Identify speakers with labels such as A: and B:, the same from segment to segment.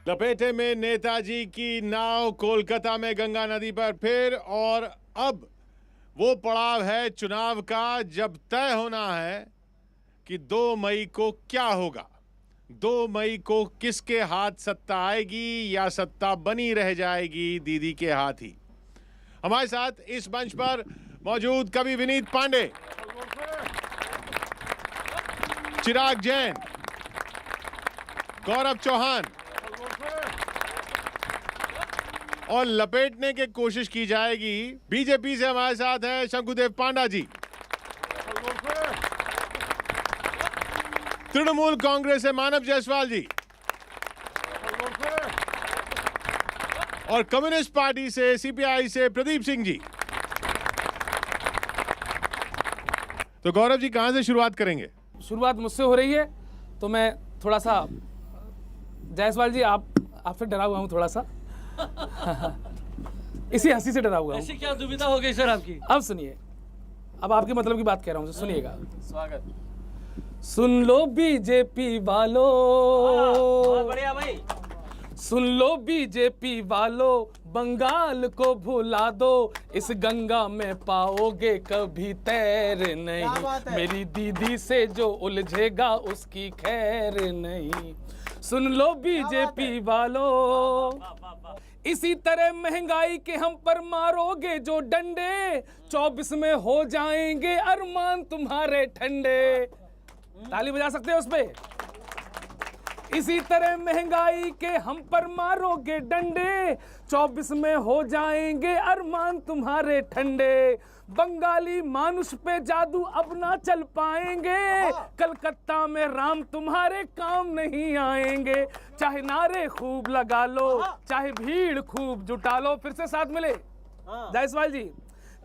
A: लपेटे में नेताजी की नाव कोलकाता में गंगा नदी पर फिर, और अब वो पड़ाव है चुनाव का जब तय होना है कि 2 मई को क्या होगा। 2 मई को किसके हाथ सत्ता आएगी या सत्ता बनी रह जाएगी दीदी के हाथ ही। हमारे साथ इस मंच पर मौजूद कवि विनीत पांडे, चिराग जैन, गौरव चौहान, और लपेटने की कोशिश की जाएगी। बीजेपी से हमारे साथ है शंकुदेव पांडा जी, तृणमूल कांग्रेस से मानव जायसवाल जी, और कम्युनिस्ट पार्टी से सीपीआई से प्रदीप सिंह जी। तो गौरव जी कहां से शुरुआत करेंगे?
B: शुरुआत मुझसे हो रही है तो मैं थोड़ा सा, जायसवाल जी आपसे डरा हुआ हूँ थोड़ा सा। इसी हंसी से डरा हुआ हूँ।
C: ऐसी क्या दुविधा हो गई सर आपकी?
B: अब सुनिए, अब आपके मतलब की बात कह रहा हूँ, सुनिएगा।
C: स्वागत।
B: सुन लो बीजेपी वालों,
C: बहुत बढ़िया भाई।
B: सुन लो बीजेपी वालों, बंगाल को भुला दो, इस गंगा में पाओगे कभी तैर नहीं। मेरी दीदी से जो उलझेगा उसकी खैर नहीं। सुन लो बीजेपी वालों, इसी तरह महंगाई के हम पर मारोगे जो डंडे, 24 में हो जाएंगे अरमान तुम्हारे ठंडे। ताली बजा सकते हो उस पे? इसी तरह महंगाई के हम पर मारोगे डंडे, 24 में हो जाएंगे अरमान तुम्हारे ठंडे। बंगाली मानुष पे जादू अब ना चल पाएंगे, कलकत्ता में राम तुम्हारे काम नहीं आएंगे। चाहे नारे खूब लगा लो, चाहे भीड़ खूब जुटा लो, फिर से साथ मिले जायसवाल जी।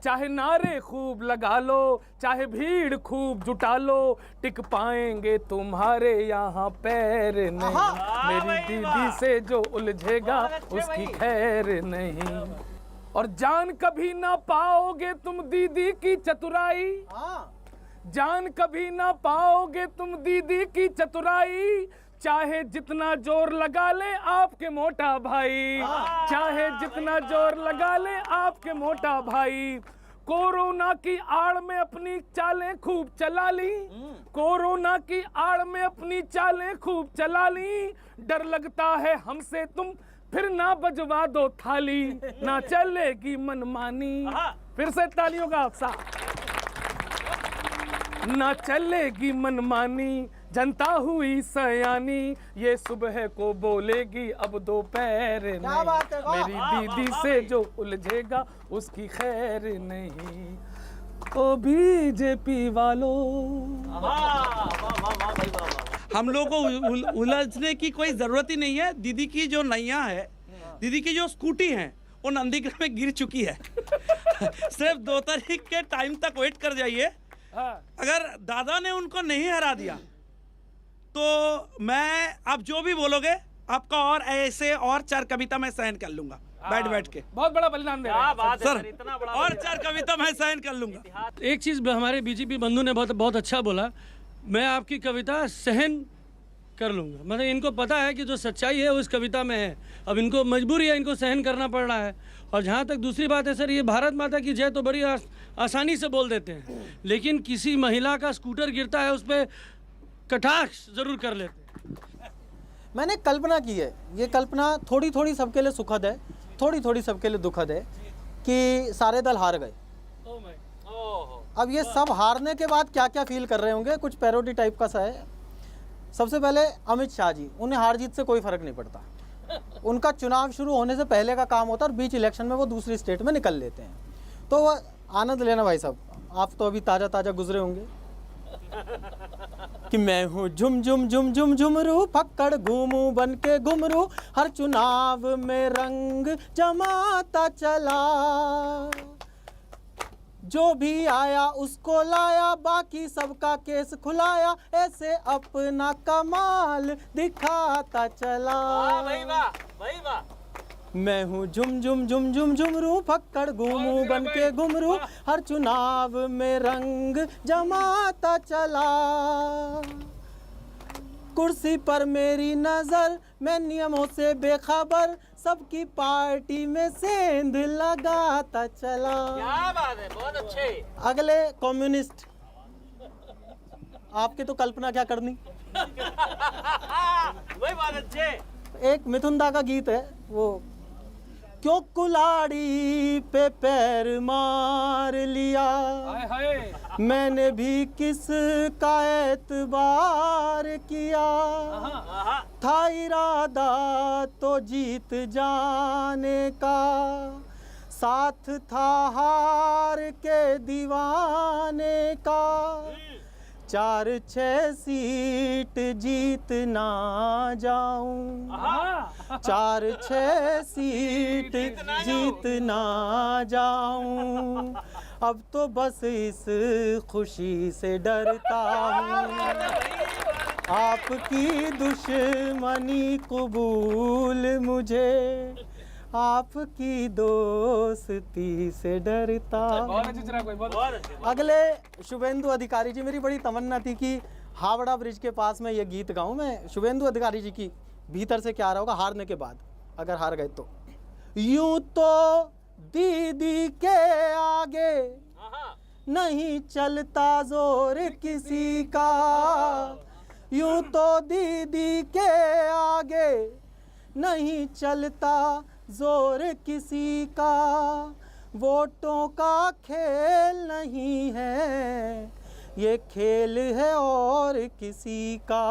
B: चाहे नारे खूब लगा लो, चाहे भीड़ खूब जुटा लो, टिक पाएंगे तुम्हारे यहाँ पैर नहीं। मेरी दीदी से जो उलझेगा उसकी खैर नहीं। और जान कभी ना पाओगे तुम दीदी की चतुराई, जान कभी ना पाओगे तुम दीदी की चतुराई। चाहे जितना जोर लगा ले आपके मोटा भाई, चाहे जितना जोर लगा ले आपके मोटा भाई। कोरोना की आड़ में अपनी चालें खूब चला ली, कोरोना की आड़ में अपनी चालें खूब चला ली। डर लगता है हमसे तुम फिर ना बजवा दो थाली, ना चलेगी मनमानी। फिर से तालियों का उत्साह। ना चलेगी मनमानी, जनता हुई सयानी, ये सुबह को बोलेगी अब दोपहर नहीं। मेरी दीदी से जो उलझेगा उसकी खैर नहीं। ओ बीजेपी वालों,
D: हम लोग को उलझने की कोई जरूरत ही नहीं है। दीदी की जो नैया है, दीदी की जो स्कूटी है, वो नंदीग्राम में गिर चुकी है। सिर्फ 2 तारीख के टाइम तक वेट कर जाइए। अगर दादा ने उनको नहीं हरा दिया तो मैं, आप जो भी बोलोगे आपका और ऐसे और 4 कविता मैं सहन कर लूंगा बैठ के।
B: बहुत बड़ा बलिदान दे रहे हैं
D: सर, इतना बड़ा और 4 कविता मैं सहन कर लूंगा।
C: एक चीज हमारे बीजेपी बंधु ने बहुत अच्छा बोला, मैं आपकी कविता सहन कर लूंगा। मतलब इनको पता है कि जो सच्चाई है उस कविता में है, अब इनको मजबूरी है, इनको सहन करना पड़ रहा है। और जहाँ तक दूसरी बात है सर, ये भारत माता की जय तो बड़ी आसानी से बोल देते हैं, लेकिन किसी महिला का स्कूटर गिरता है उस पर कटाक्ष जरूर कर लेते हैं।
E: मैंने कल्पना की है, ये कल्पना थोड़ी थोड़ी सबके लिए सुखद है, थोड़ी थोड़ी सबके लिए दुखद है कि सारे दल हार गए। अब ये सब हारने के बाद क्या क्या फील कर रहे होंगे, कुछ पैरोडी टाइप का सा है। सबसे पहले अमित शाह जी, उन्हें हार जीत से कोई फर्क नहीं पड़ता। उनका चुनाव शुरू होने से पहले का काम होता है और बीच इलेक्शन में वो दूसरी स्टेट में निकल लेते हैं। तो वो आनंद लेना भाई साहब, आप तो अभी ताज़ा ताज़ा गुजरे होंगे कि मैं हूँ झुम झुम झुम झुम झुमरू, फक्कड़ घूमू बन के घुमरू, हर चुनाव में रंग जमाता चला। जो भी आया उसको लाया, बाकी सबका केस खुलाया, ऐसे अपना कमाल दिखाता चला।
C: भाई वाह, भाई वाह।
E: मैं हूँ झुम झुम झुम झुम झुमरू, फक्कड़ घूमू बन के घुमरू, हर चुनाव में रंग जमाता चला। कुर्सी पर मेरी नजर, मैं नियमों से बेखबर, सबकी पार्टी में सेंध लगाता चला।
D: क्या बात है, बहुत अच्छे।
E: अगले कम्युनिस्ट, आपकी तो कल्पना क्या करनी।
D: वही बात अच्छे।
E: एक मिथुन दा का गीत है वो, क्यों कुलाड़ी पे पैर मार लिया,
B: हाय हाय।
E: मैंने भी किस का एतबार किया, था इरादा तो जीत जाने का, साथ था हार के दीवाने का, 4-6 सीट जीत ना जाऊं, 4-6 सीट जीत ना जाऊं, अब तो बस इस खुशी से डरता हूँ, आपकी दुश्मनी कबूल मुझे, आपकी दोस्ती से डरता।
B: बहुत अच्छी चिराग भाई, बहुत अच्छी।
E: अगले शुभेंदु अधिकारी जी, मेरी बड़ी तमन्ना थी कि हावड़ा ब्रिज के पास में ये गीत गाऊं मैं। शुभेंदु अधिकारी जी की भीतर से क्या आ रहा होगा हारने के बाद, अगर हार गए तो। यूं तो दीदी के आगे नहीं चलता जोर किसी का, यूं तो दीदी के आगे नहीं चलता जोर किसी का, वोटों का खेल नहीं है, ये खेल है और किसी का,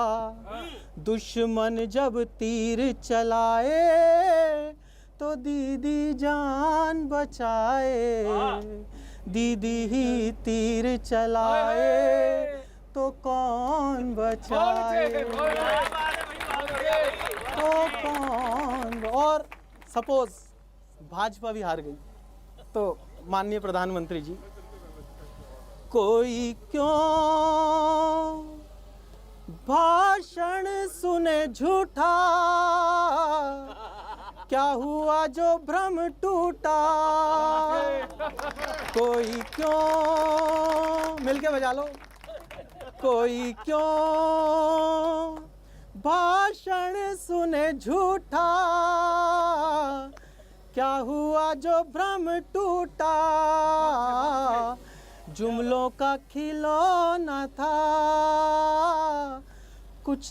E: दुश्मन जब तीर चलाए तो दीदी जान बचाए, दीदी ही तीर चलाए तो कौन बचाए, तो कौन। और सपोज भाजपा भी हार गई तो माननीय प्रधानमंत्री जी, कोई क्यों भाषण सुने झूठा, क्या हुआ जो भ्रम टूटा, कोई क्यों, मिलके बजा लो, कोई क्यों भाषण सुने झूठा, क्या हुआ जो भ्रम टूटा, जुमलों का खिलौना था कुछ